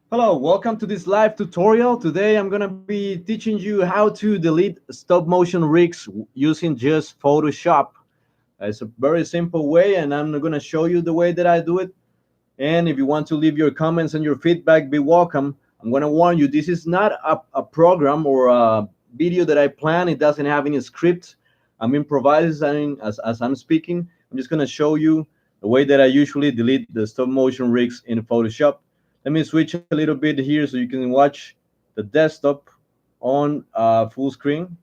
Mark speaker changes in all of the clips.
Speaker 1: Hello, welcome to this live tutorial. Today I'm going to be teaching you how to delete stop motion rigs using just Photoshop. It's a very simple way and I'm going to show you the way that I do it. And if you want to leave your comments and your feedback, be welcome. I'm going to warn you, this is not a program or a video that I plan. It doesn't have any script. I'm improvising as I'm speaking. I'm just going to show you the way that I usually delete the stop motion rigs in Photoshop. Let me switch a little bit here so you can watch the desktop on full screen.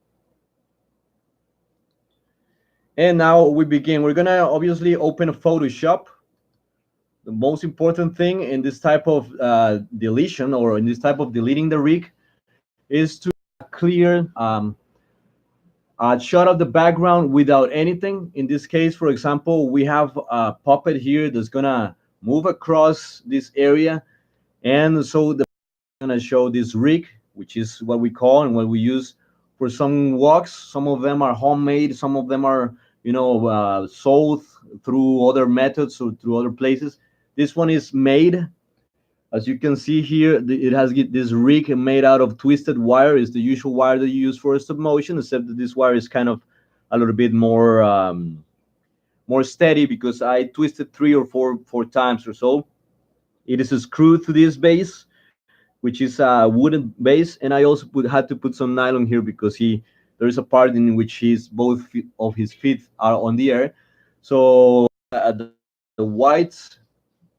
Speaker 1: And now we begin. We're going to obviously open Photoshop. The most important thing in this type of deletion or in this type of deleting the rig is to clear a shot of the background without anything. In this case, for example, we have a puppet here that's gonna move across this area, and so the gonna show this rig, which is what we call and what we use for some walks. Some of them are homemade, some of them are sold through other methods or through other places. This one is made. As you can see here, it has this rig made out of twisted wire. It's the usual wire that you use for stop motion, except that this wire is kind of a little bit more steady because I twisted three or four times or so. It is screwed to this base, which is a wooden base, and I also had to put some nylon here because there is a part in which both of his feet are on the air. So the whites,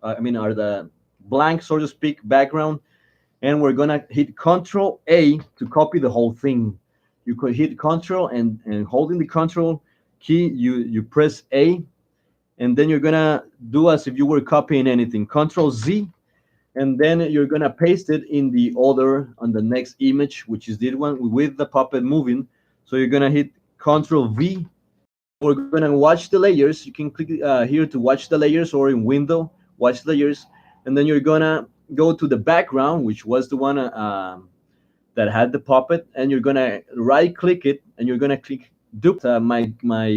Speaker 1: are the blank, so to speak, background, and we're gonna hit Control A to copy the whole thing. You could hit Control and holding the Control key, you press A, and then you're gonna do as if you were copying anything. Control Z, and then you're gonna paste it in the other on the next image, which is this one with the puppet moving. So you're gonna hit Control V. We're gonna watch the layers. You can click here to watch the layers, or in Window watch layers, and then you're gonna go to the background, which was the one that had the puppet, and you're gonna right click it, and you're gonna click duplicate. My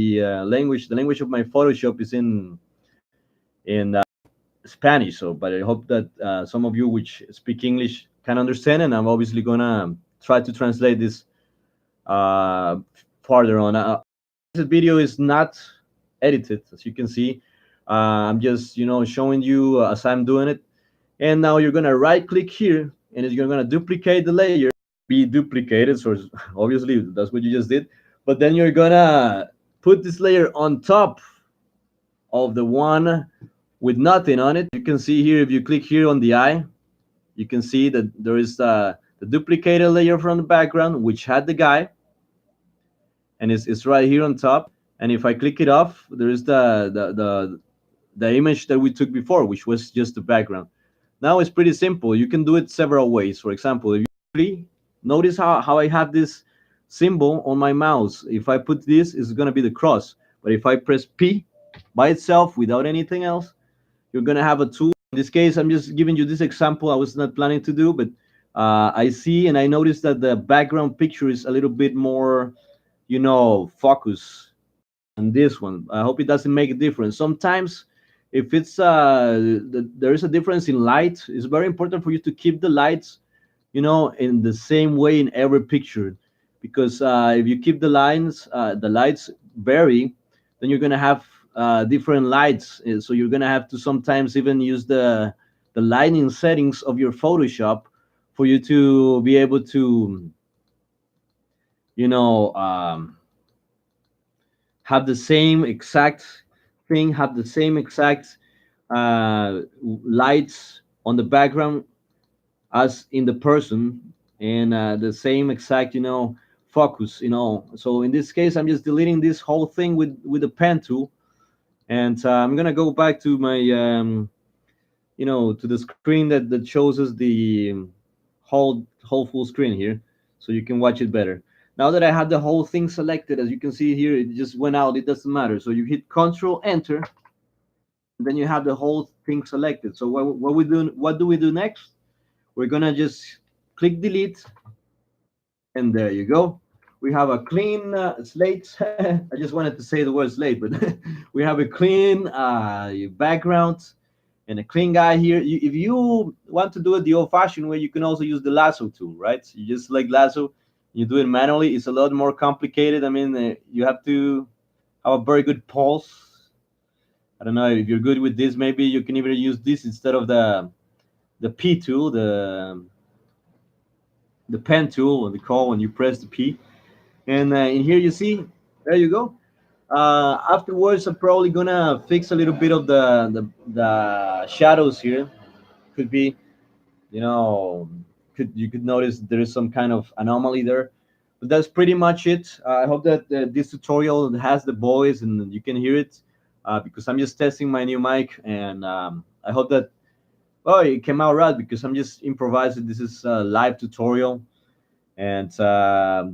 Speaker 1: language, the language of my Photoshop is in Spanish. So, but I hope that some of you which speak English can understand, and I'm obviously gonna try to translate this farther on. This video is not edited, as you can see. I'm just showing you as I'm doing it. And now you're gonna right click here, and you're gonna duplicate the layer, be duplicated. So obviously that's what you just did. But then you're gonna put this layer on top of the one with nothing on it. You can see here, if you click here on the eye, you can see that there is the duplicated layer from the background, which had the guy, and it's right here on top. And if I click it off, there is the image that we took before, which was just the background. Now it's pretty simple. You can do it several ways. For example, if you notice how I have this symbol on my mouse. If I put this, it's going to be the cross. But if I press P by itself without anything else, you're going to have a tool. In this case, I'm just giving you this example I was not planning to do, but I see and I notice that the background picture is a little bit more, focus on this one. I hope it doesn't make a difference. Sometimes if it's there is a difference in light, it's very important for you to keep the lights in the same way in every picture, because if you keep the lights vary, then you're gonna have different lights. So you're gonna have to sometimes even use the lighting settings of your Photoshop for you to be able to you know have the same exact thing, have the same exact lights on the background as in the person, and the same exact focus. So in this case, I'm just deleting this whole thing with the pen tool, and I'm gonna go back to my to the screen that shows us the whole full screen here, so you can watch it better. Now that I have the whole thing selected, as you can see here, it just went out. It doesn't matter. So you hit Control Enter, and then you have the whole thing selected. So what do we do next? We're gonna just click delete, and there you go. We have a clean slate. I just wanted to say the word slate, but we have a clean background, and a clean guy here. If you want to do it the old-fashioned way, you can also use the lasso tool, right? So you just select lasso, you do it manually. It's a lot more complicated. I mean, you have to have a very good pulse. I don't know if you're good with this. Maybe you can even use this instead of the P tool, the pen tool, what they call when you press the P. And in here you see, there you go. Afterwards, I'm probably gonna fix a little bit of the shadows here. Could be, you know, you could notice there is some kind of anomaly there. But that's pretty much it. I hope that this tutorial has the voice and you can hear it, because I'm just testing my new mic, and I hope that, oh, it came out right, because I'm just improvising. This is a live tutorial, and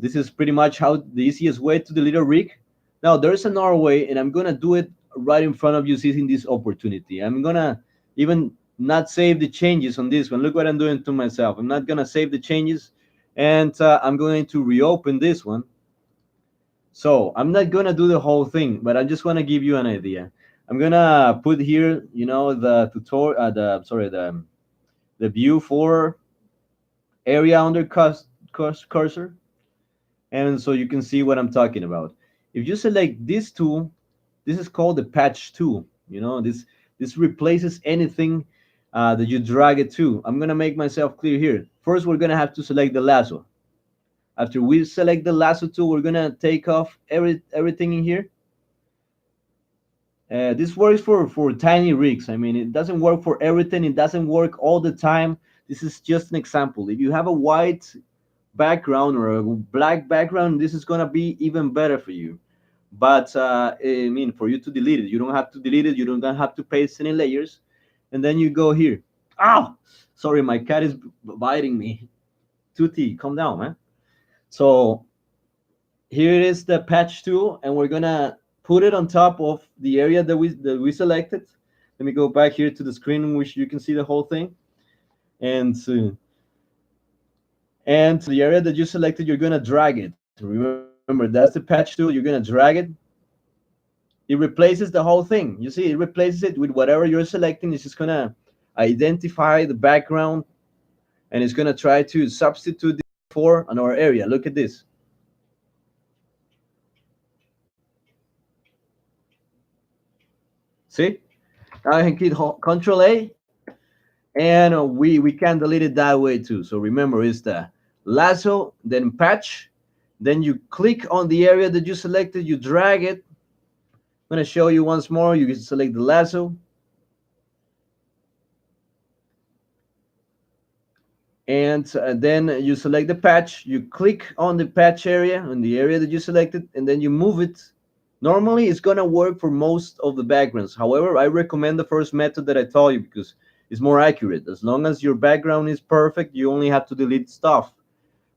Speaker 1: this is pretty much how the easiest way to delete a rig. Now there's another way, and I'm gonna do it right in front of you, seizing this opportunity. I'm gonna even not save the changes on this one. Look what I'm doing to myself. I'm not gonna save the changes, and I'm going to reopen this one. So I'm not gonna do the whole thing, but I just want to give you an idea. I'm gonna put here, the tutorial, the view for area under cursor, and so you can see what I'm talking about. If you select this tool, this is called the patch tool. This replaces anything that you drag it to. I'm gonna make myself clear here. First, we're gonna have to select the lasso. After we select the lasso tool, we're gonna take off everything in here. This works for tiny rigs. I mean, it doesn't work for everything. It doesn't work all the time. This is just an example. If you have a white background or a black background, this is gonna be even better for you. But I mean, for you to delete it, you don't have to delete it. You don't have to paste any layers, and then you go here. Ow! Sorry, my cat is biting me. Tutti, calm down, man. So here it is, the patch tool, and we're gonna put it on top of the area that we selected. Let me go back here to the screen in which you can see the whole thing, and the area that you selected, you're gonna drag it. Remember, that's the patch tool. You're gonna drag it. It replaces the whole thing. You see, it replaces it with whatever you're selecting. It's just gonna identify the background, and it's gonna try to substitute it for another area. Look at this. See? Now I can hit Control A, and we can delete it that way too. So remember, it's the lasso, then patch, then you click on the area that you selected, you drag it. I'm going to show you once more. You can select the lasso, and then you select the patch. You click on the patch area, on the area that you selected, and then you move it. Normally, it's going to work for most of the backgrounds. However, I recommend the first method that I told you, because it's more accurate. As long as your background is perfect, you only have to delete stuff.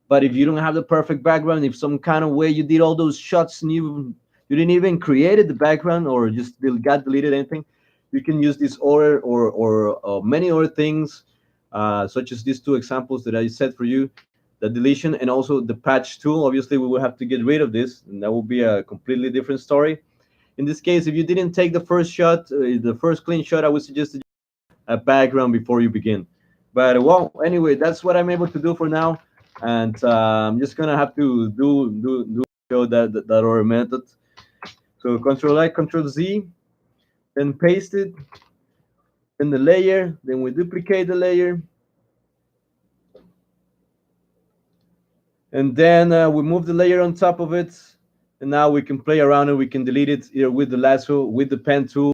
Speaker 1: But if you don't have the perfect background, if some kind of way you did all those shots and you didn't even create the background, or just got deleted anything, you can use this order, or many other things, such as these two examples that I said for you, the deletion and also the patch tool. Obviously, we will have to get rid of this, and that will be a completely different story. In this case, if you didn't take the first shot, the first clean shot, I would suggest a background before you begin. But well, anyway, that's what I'm able to do for now, and I'm just gonna have to do show that other method. So Control I, Control Z, then paste it in the layer. Then we duplicate the layer, and then we move the layer on top of it. And now we can play around and we can delete it either with the lasso, with the pen tool,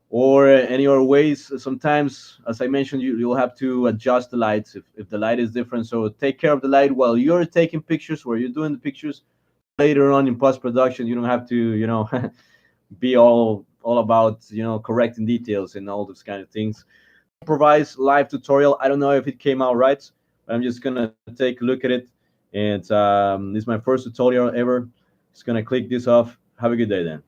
Speaker 1: or any other ways. Sometimes, as I mentioned, you'll have to adjust the lights if the light is different. So take care of the light while you're taking pictures, where you're doing the pictures. Later on in post-production, you don't have to, be all about, correcting details and all those kind of things. Provides live tutorial. I don't know if it came out right, but I'm just gonna take a look at it. And this is my first tutorial ever. Just gonna click this off. Have a good day then.